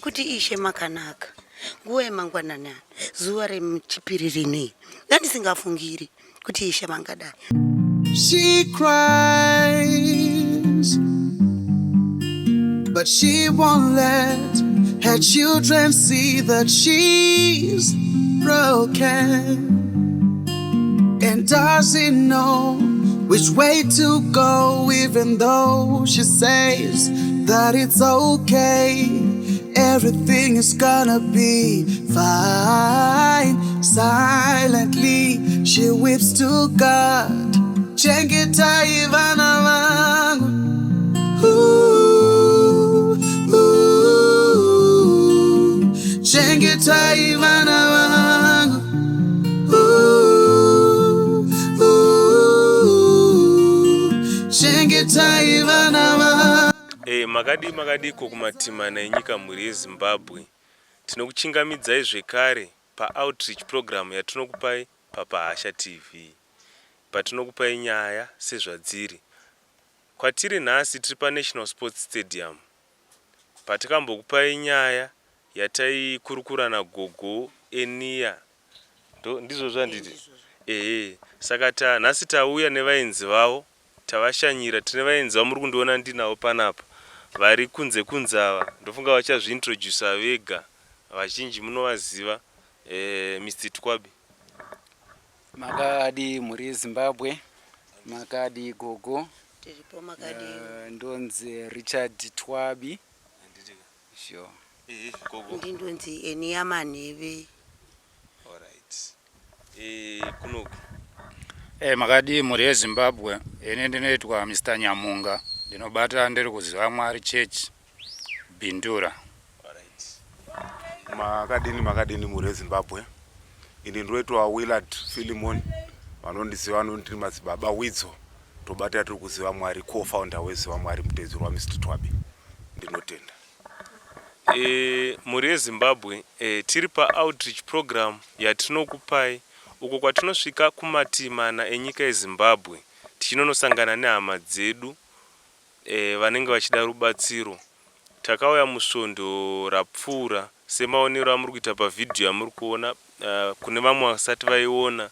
kuti ishe makanaka nguva yemangwanani zuva remuchipiri rinei ndandisingafungiri kuti ishe mangadai. She cries, but she won't let her children see that she's broken and doesn't know which way to go, even though she says that it's okay. Everything is gonna be fine. Silently, she weeps to God. Chengeta ivana vangu. Chengeta ivana vangu. Chengeta ivana vangu. Makadiko kumatimana enyika muri yeZimbabwe. Tinokuchingamidzai zvekare pa-outreach program yatinokupai paPahasha TV. Patinokupai nyaya sezvadziri. Kwatiri nhasi tiri paNational Sports Stadium. Patikambokupai nyaya yataikurukura naGogo Enia. Ndizvo zvanditi. Saka nhasi tauya nevaenzi vavo. Tavashanyira tine vaenzi vamuri kundiona ndinawo panapa. Vari kunze ava ndofunga vachazviintroduce vega. Vazhinji munovaziva. Mr. Twabi. Makadi muri Zimbabwe. Makadi Gogo. Ndonzi Richard Twabi. Sure. Gogo. Ndonzi Enia Maneve. All right. Kunoku. Makadi muri Zimbabwe. Ene ndinoitwa Mr. Nyamunga. Ndinobata ndiri kuZvaMwari Church Bindura. Makadini muri Zimbabwe. Ini ndoitwa Willard Philemon. Vanondiziva vanoti madzibaba Widzo. Tobata tiri kuZvaMwari, co-founder weZvaMwari, mutedzi wa Mr. Twabi. Ndinotenda. Muri Zimbabwe tiri pa-outreach program yatinokupai uko kwatinosvika kumatimana enyika yeZimbabwe tichinonosangana nehama dzedu vanenge vachida rubatsiro. Takauya musvondo rapfuura semaonero amuri kuita pavhidhiyo amuri kuona. Kune vamwe vasati vaiona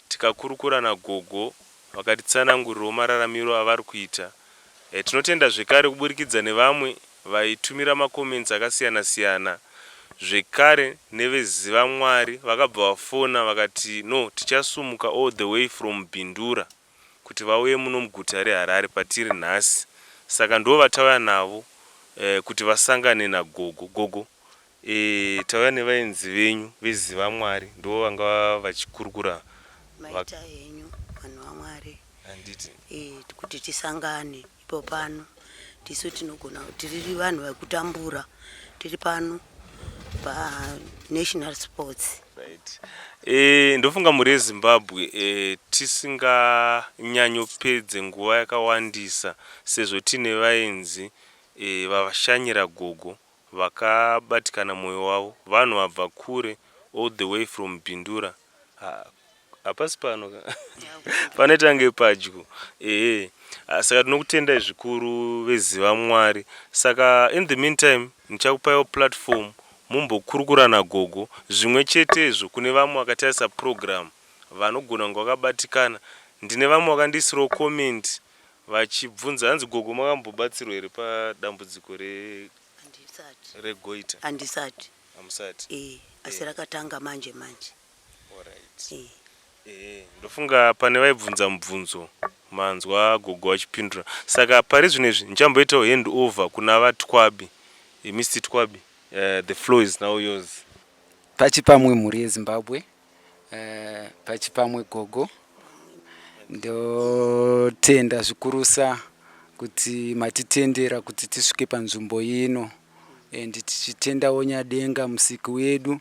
tikakurukura naGogo vakatitsanangurirawo mararamiro avari kuita. Tinotenda zvekare kuburikidza nevamwe vaitumira makoments akasiyana siyana. Zvekare neveZivamwari vakabva vafona vakati no tichasumuka all the way from Bindura kuti vauye muno muguta reHarare patiri nhasi. Saka ndo vatauya navo kuti vasangane naGogo. Gogo tauya nevaenzi venyu veZivamwari ndo vanga vachikurukura maita henyu vanhu vaMwari. Handiti kuti tisangane ipo pano tisu tinogona tiri vanhu vakutambura tiri pano pa-national sports. Right. Ndofunga muri yeZimbabwe tisinganyanyopedze nguva yakawandisa sezvo tine vaenzi vavashanyira Gogo vakabatikana mwoyo wavo, vanhu vabva kure all the way from Bindura. Hapasi pano panotange padyo. Saka tinokutendai zvikuru veZivamwari. Saka in the meantime nichakupaiwo platform mumbokurukura naGogo zvimwe chetezvo kune vamwe vakatarisa program vanogona kunge vakabatikana. Ndine vamwe vakandisirawo comment vachibvunza hanzi Gogo makambobatsirwa here padambudziko regoita? Handisati. Hamusati? Asi rakatanga manje. Alright. Ndofunga pane vaibvunza mubvunzo manzwa Gogo achipindura. Saka pari zvinezvi nichamboitawo hand over kuna vaTwabi. Mr. Twabi, the floor is now yours. Pachipamwe muri yeZimbabwe. Pachipamwe Gogo. Ndotenda zvikurusa kuti matitendera kuti tisvike panzvimbo ino. Tichitendawo Nyadenga musiki wedu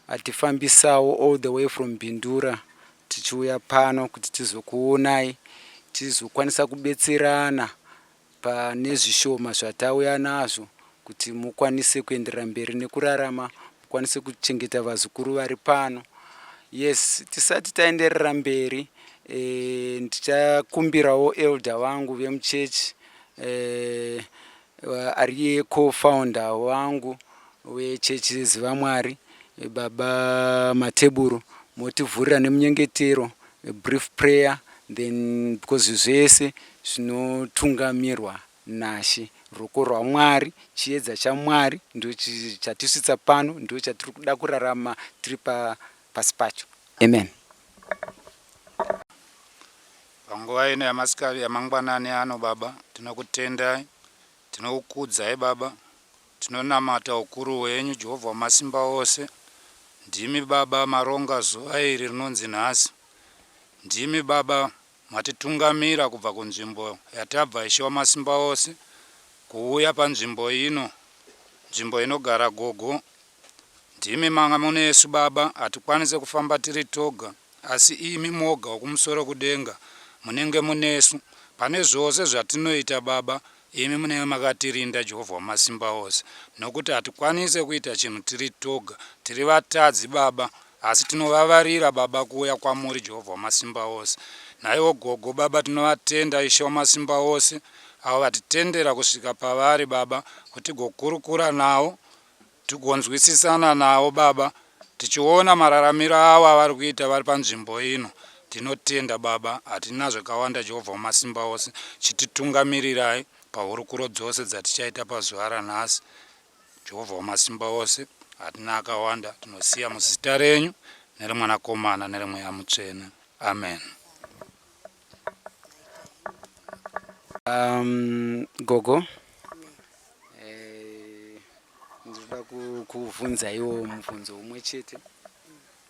atifambisawo all the way from Bindura tichiuya pano kuti tizokuonai tizokwanisa kubetserana pane zvishoma zvatauya nazvo kuti mukwanise kuenderera mberi nekurarama, mukwanise kuchengeta vazukuru vari pano. Yes, tisati taenderera mberi ndichakumbirawo elder wangu vemuchechi ariye co-founder wangu wechechi ZvamuMwari, baba mateburu motivhurira nemunyengetero, a brief prayer, then because zvese zvinotungamirwa naShe. Ruoko rwaMwari, chiedza chaMwari ndio chatisvitsa pano, ndio chatiri kuda kurarama tiri pasi pacho. Amen. Panguva ino yamasikati yamangwanani ano baba, tinokutendai, tinokukudzai baba, tinonamata ukuru hwenyu Jehovha wamasimba ose. Ndimi baba maronga zuva iri rinonzi nhasi. Ndimi baba matitungamira kubva kunzvimbo yatabva Ishe wamasimba ose kuuya panzvimbo ino, nzvimbo inogara Gogo. Ndimi manga munesu baba, hatikwanise kufamba tiri toga, asi imi moga wokumusoro kudenga munenge munesu. Pane zvose zvatinoita baba, imi munenge makatirinda Jehovha wamasimba ose, nokuti hatikwanise kuita chinhu tiri toga, tiri vatadzi baba, asi tinovavarira baba kuuya kwamuri Jehovha wamasimba ose. Naivo Gogo baba, tinovatenda Ishe wamasimba ose, avo vatitendera kusvika pavari baba, kuti gokurukura navo, tigonzwisisana navo baba, tichiona mararamiro avo avari kuita vari panzvimbo ino. Tinotenda baba, hatina zvakawanda Jehovha wamasimba ose, chititungamirirai pahurukuro dzose dzatichaita pazuva ranhasi. Jehovha wamasimba ose, hatina akawanda, tinosiya muzita renyu nereMwanakomana nereMweya Mutsvene. Amen. Gogo, ndoda kuvunza iwo mubvunzo umwe chete.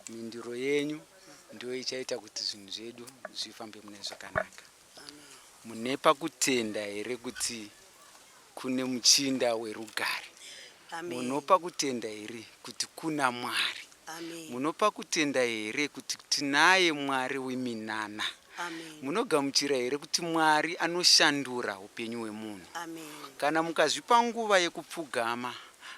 Mindiro yenyu ndio ichaita kuti zvinhu zvedu zvifambe mune zvakanaka. Mune pakutenda here kuti kune muchinda werugare? Munopa kutenda here kuti kuna Mwari? Munopa kutenda here kuti tinaye Mwari weminana? Munogamuchira here kuti Mwari anoshandura upenyu hwemunhu? Kana mukazvipa nguva yekupfugama,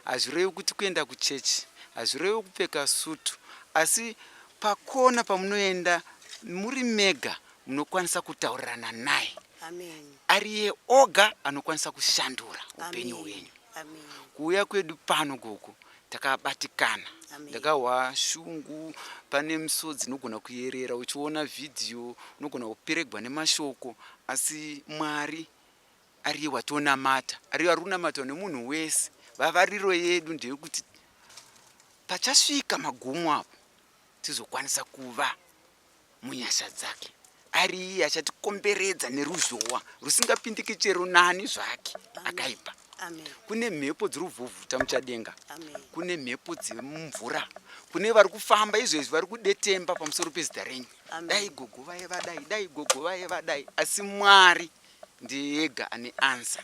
hazvirevi kuti kuenda kuchechi, hazvirevi kupfeka sutu, asi pakona pamunoenda muri mega munokwanisa kutaurirana naye. Ariye oga anokwanisa kushandura upenyu hwenyu. Kuuya kwedu pano Gogo takabatikana, ndakahwa shungu, pane misodzi inogona kuyerera, uchiona vhidhiyo unogona kuperegwa nemashoko, asi Mwari ariye watonamata, ariye warunamatwa nemunhu wese. Vavariro yedu ndeyekuti pachasvika magumo apo tizokwanisa kuva munyasha dzake. Ariye achatikomberedza neruzhowa rusingapindiki chero nani zvake akaipa. Kune mhepo dziri kuvhuvhuta muchadenga, kune mhepo dzemumvura, kune vari kufamba izvezvi vari kudetemba pamusoro pezita renyu. Dai Gogo vaiva dai, dai Gogo vaiva dai, asi Mwari ndiye ega ane ansa.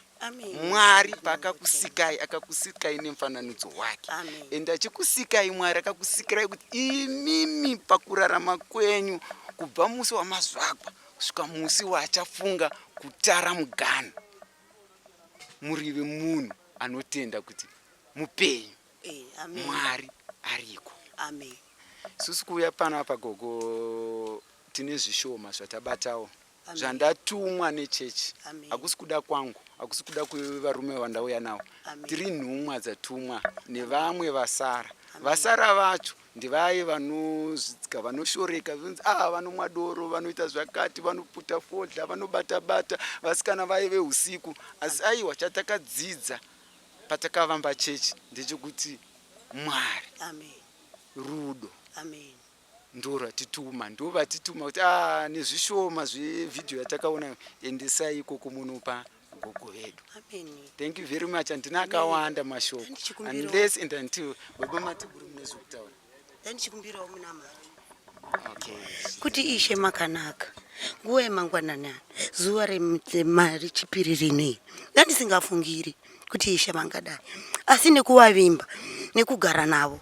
Mwari paakakusikai, akakusikai nemufananidzo wake. Ende achikusikai Mwari akakusikirai kuti imimi pakurarama kwenyu kubva musi wamazvagwa kusvika musi waachafunga kutara muganhu, murive munhu anotenda kuti mupenyu Mwari ariko. Susu kuuya panapa Gogo tine zvishoma zvatabatawo zvandatumwa nechechi. Hakusi kuda kwangu, hakusi kuda kwevarume vandauya navo. Tiri nhumwa dzatumwa nevamwe vasara. Vasara vacho ndivai vanozvidzika, vanoshoreka, vanomwa doro, vanoita zvakati, vanoputa fodla, vanobata-bata, vasikana vaive usiku. Asi aiwa chatakadzidza patakavamba chechi ndechekuti Mwari rudo ndo ratituma, ndo vatituma kuti nezvishoma zvevhidhiyo yatakaona endesai ikoko munopa Gogo vedu. Thank you very much. Andina akawanda mashoko unless and until baba matiburu munezvokutaura. Ndandichikumbirawo muna Mwari kuti Ishe makanaka. Nguva yemangwanani, zuva rechipiri rinei, ndandisingafungiri kuti Ishe mangadai, asi nekuvavimba nekugara navo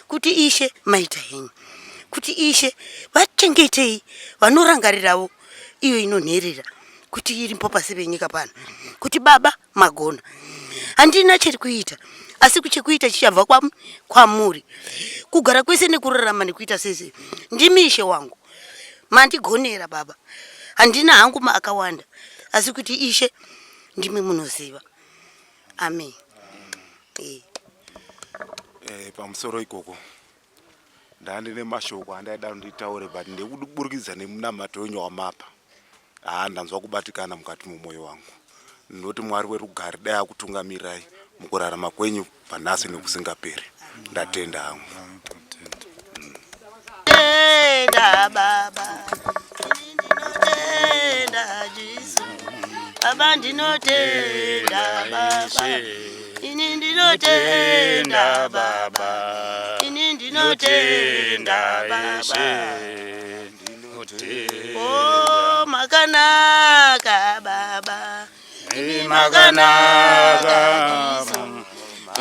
kuti Ishe maita henyu, kuti Ishe vachengetei vanorangarirawo iyo inonherera kuti iripo pasi penyika pano, kuti Baba magona. Handina chiri kuita, asi chekuita chichabva kwamuri. Kugara kwese nekurarama nekuita sese ndimi Ishe wangu, mandigonera Baba. Handina hangu maakawanda, asi kuti Ishe ndimi munoziva. Amen. pamusoro ikoko ndandine mashoko andaida nditaure but ndekuburikidza nemunamato wenyu wamapa ndanzwa kubatikana mukati mumwoyo wangu. Ndinoti Mwari werugare dai akutungamirirai mukurarama kwenyu panhasi nekusingaperi. Ndatenda hangu. Tenda baba, ndinotenda Jesu. Baba ndinotenda baba, ini ndinotenda baba, ini ndinotenda baba. Oh makanaka baba, ini makanaka Jesu,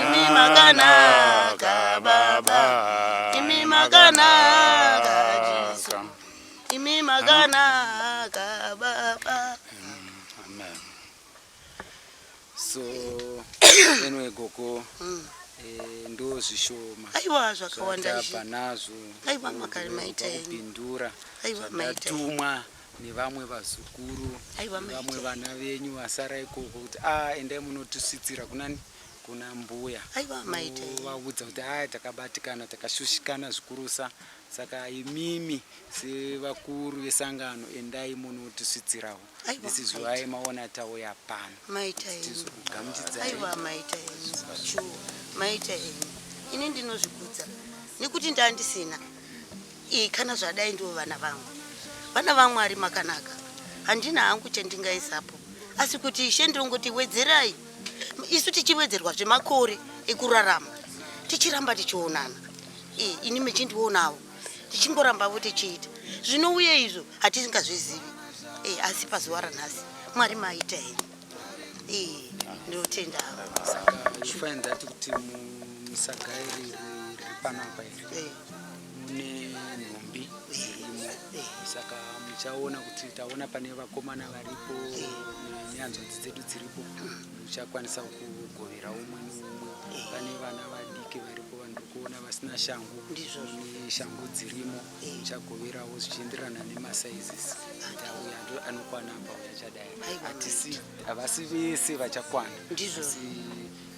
ini makanaka baba, ini makanaka Jesu, ini makanaka baba. Amen. So anyway Gogo ndo zvishoma Aiwa zvakawanda zvapa nazvo aiwa makarimaita kupindura aiwa maita tumwa nevamwe vazukuru vamwe vana venyu vasara ikoko kuti endai munotisitsira kuna mbuya aiwa maita vaudza kuti takabatikana takashushikana zvikurusa saka imimi sevakuru vesangano endai munotisitsirawo. This is why maona tauya pano maita aiwa maita maita ini ndinozvikudza nekuti ndandisina kana zvadai ndo vana vaMwari makanaka handina hangu chandingaisapo asi kuti Ishe ndongoti wedzerai isu tichiwedzerwa zvemakore ekurarama tichiramba tichionana ini mechindionawo tichingorambavo tichiita zvinouya izvo hatisingazvizivi asi pazuva ranhasi Mwari maita ndinotenda find that kuti musagairi ripanapa iri mune nhumbi dzirimo saka muchaona kuti taona pane vakomana varipo nehanzvadzi dzedu dziripo muchakwanisa kugovera umwe neumwe pane vana vadiki varipo vandikuona vasina shangu neshangu dzirimo muchagoverawo zvichienderana nemasaizes auya anokwana pauya chadai havasi vese vachakwana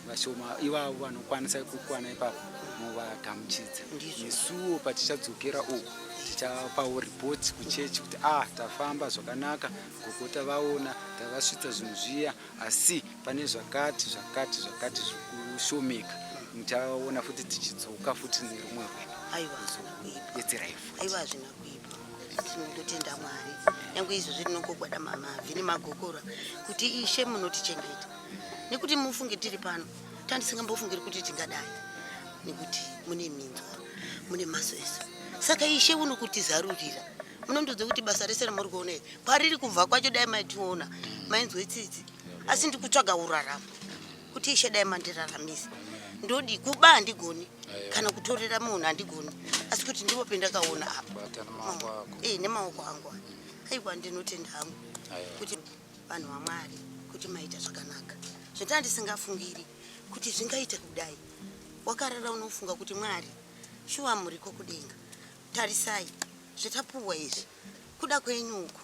vashoma ivavo vanokwanisa kukwana ipapo muvagamuchidza nesuwo patichadzokera uku tichapawo ripoti kuchechi kuti tafamba zvakanaka Gogo tavaona tavasvitsa zvinhu zviya asi pane zvakati zviri kushomeka muchaona futi tichidzoka futi nerumwe rwedetserai futi aiwa zvina kuipa tinotenda Mwari nyange izvozvi ndinongogwada mamavhi nemagokora kuti Ishe munotichengeta nekuti mufunge tiri pano tandisingambofungiri kuti tingadai nekuti mune minzwa mune masoeso saka Ishe unokutizarurira munondodze kuti basa rese ramuri kuona pariri kubva kwacho dai maitiona mainzwe tsitsi asi ndikutsvaga urarama kuti Ishe dai mandiraramisa ndodi kuba handigoni kana kutorera munhu handigoni asi kuti ndipo pendakaona apa nemaoko angu aiwa ndinotenda hangu kuti vanhu vaMwari kuti maita zvakanaka zvandandisingafungiri kuti zvingaita kudai wakarara unofunga kuti Mwari shuwa muriko kudenga tarisai zvatapuwa izvi kuda kwenyuku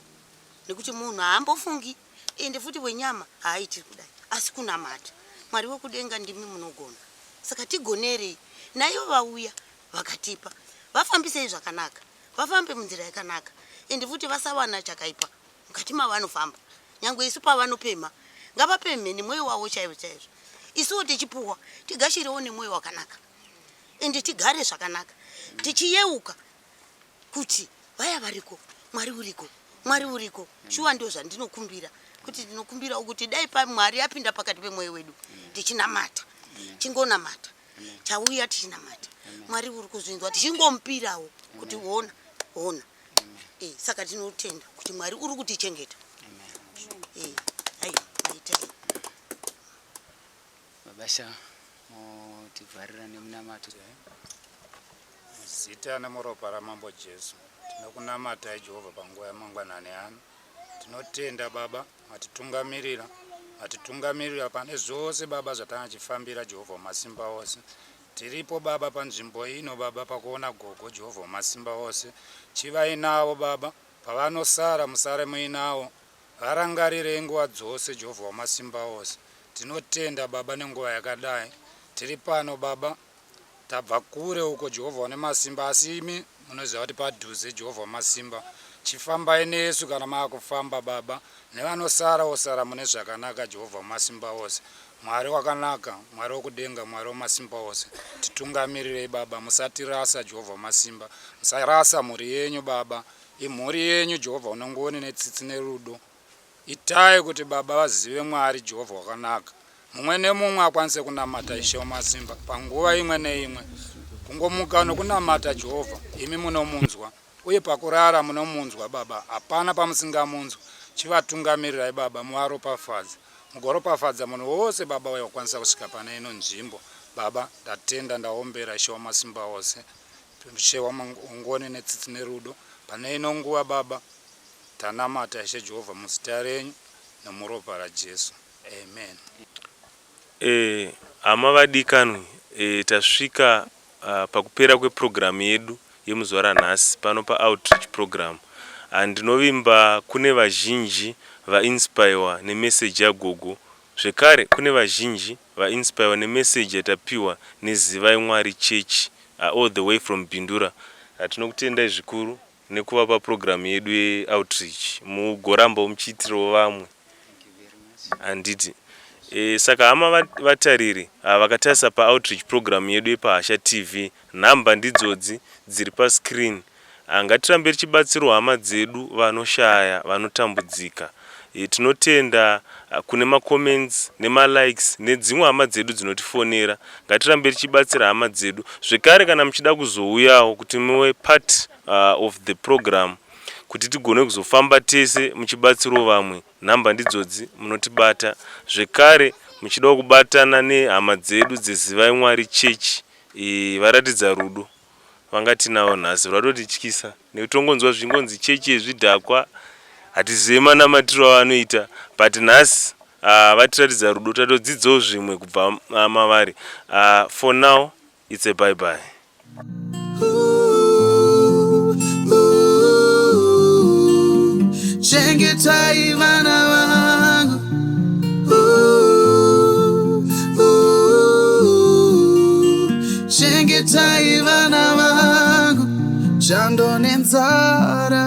nekuti munhu haambofungi ende futi wenyama haaiti kudai asi kunamata Mwari wekudenga ndimi munogona saka tigonerei naivo vauya vakatipa vafambisei zvakanaka vafambe munzira yakanaka ende futi vasawana chakaipa mukati mavanofamba nyange isu pavanopema ngavapemhe nemwoyo wavo chaizvo chaizvo isuwo tichipuwa tigashirewo nemwoyo wakanaka ende tigare zvakanaka tichiyeuka kuti vaya variko Mwari uriko shuwa ndio zvandinokumbira kuti ndinokumbira ukuthi dai pa Mwari apinda pakati pemwoyo wedu tichinamata chingonamata chauya tichinamata Mwari uri kuzvinzwa tichingomupirawo kuti ona saka tinotenda kuti Mwari uri kutichengeta maita babasha motivharira nemunamato zita nemuropa ramambo Jesu tinokunamatai Jehovha panguva yamangwanani ano tinotenda Baba atitungamirira pane zvose Baba zvatangachifambira Jehovha wamasimba ose tiripo Baba panzvimbo ino Baba pakuona Gogo Jehovha wamasimba ose chivainavo Baba pavanosara musare muinavo varangarire nguva dzose Jehovha wamasimba ose tinotenda Baba nenguva yakadai tiri pano Baba tabva kure uko Jehovha une masimba, asi imi munoziva kuti padhuze Jehovha wamasimba. Chifambai nesu kana maakufamba baba, nevanosara osara mune zvakanaka Jehovha wamasimba ose. Mwari wakanaka, Mwari wokudenga, Mwari wamasimba ose, titungamirirei baba, musatirasa Jehovha wamasimba, musarasa mhuri yenyu baba, imhuri yenyu Jehovha unongoni netsitsi nerudo. Itai kuti baba vazive Mwari Jehovha wakanaka, mumwe nemumwe akwanise kunamata Ishe wamasimba panguva imwe neimwe. Kungomuka nokunamata Jehovha, imi munomunzwa, uye pakurara munomunzwa baba, hapana pamusingamunzwa. Chivatungamirirai baba, muvaropafadze, mugoropafadza munhu wose baba wakwanisa kusvika pane ino nzvimbo. Baba ndatenda ndaombera Ishe wamasimba ose, Ishe wamangoni netsitsi nerudo, pane ino nguva baba tanamata Ishe Jehovha muzita renyu nomuropa raJesu, amen. Hama vadikanwi, tasvika pakupera kweprogramu yedu yemuzuva ranhasi pano paoutreach program. Ndinovimba kune vazhinji vainspirewa nemeseji yaGogo, zvekare kune vazhinji vainspirewa nemeseji yatapiwa neZivai Mwari Church all the way from Bindura. Tinokutendai zvikuru nekuva paprogramu yedu yeoutreach, mugoramba muchiitirawo vamwe. Handiti saka hama vatariri vakatarisa paoutreach program yedu yepaHasha TV, nhamba ndidzodzi dziri pascreen. Ngatirambe tichibatsirawo hama dzedu vanoshaya, vanotambudzika. Tinotenda kune macomments nemalikes nedzimwe hama dzedu dzinotifonera. Ngatirambe tichibatsira hama dzedu, zvekare kana muchida kuzouyawo kuti muve part of the program, kuti tigone kuzofamba tese muchibatsirawo vamwe, nhamba ndidzodzi munotibata. Zvekare muchida kubatana nehama dzedu dzeZivai Mwari Church, varatidza rudo, vangatinawo nhasi rwatotityisa nekuti tongonzwa zvingonzi chechi yezvidhakwa, hatizive manamatiro avanoita, but nhasi vatiratidza rudo, tatodzidzawo zvimwe kubva mavari. For now it's a bye bye. Chengetai vana vangu, chengetai vana vangu, chando nenzara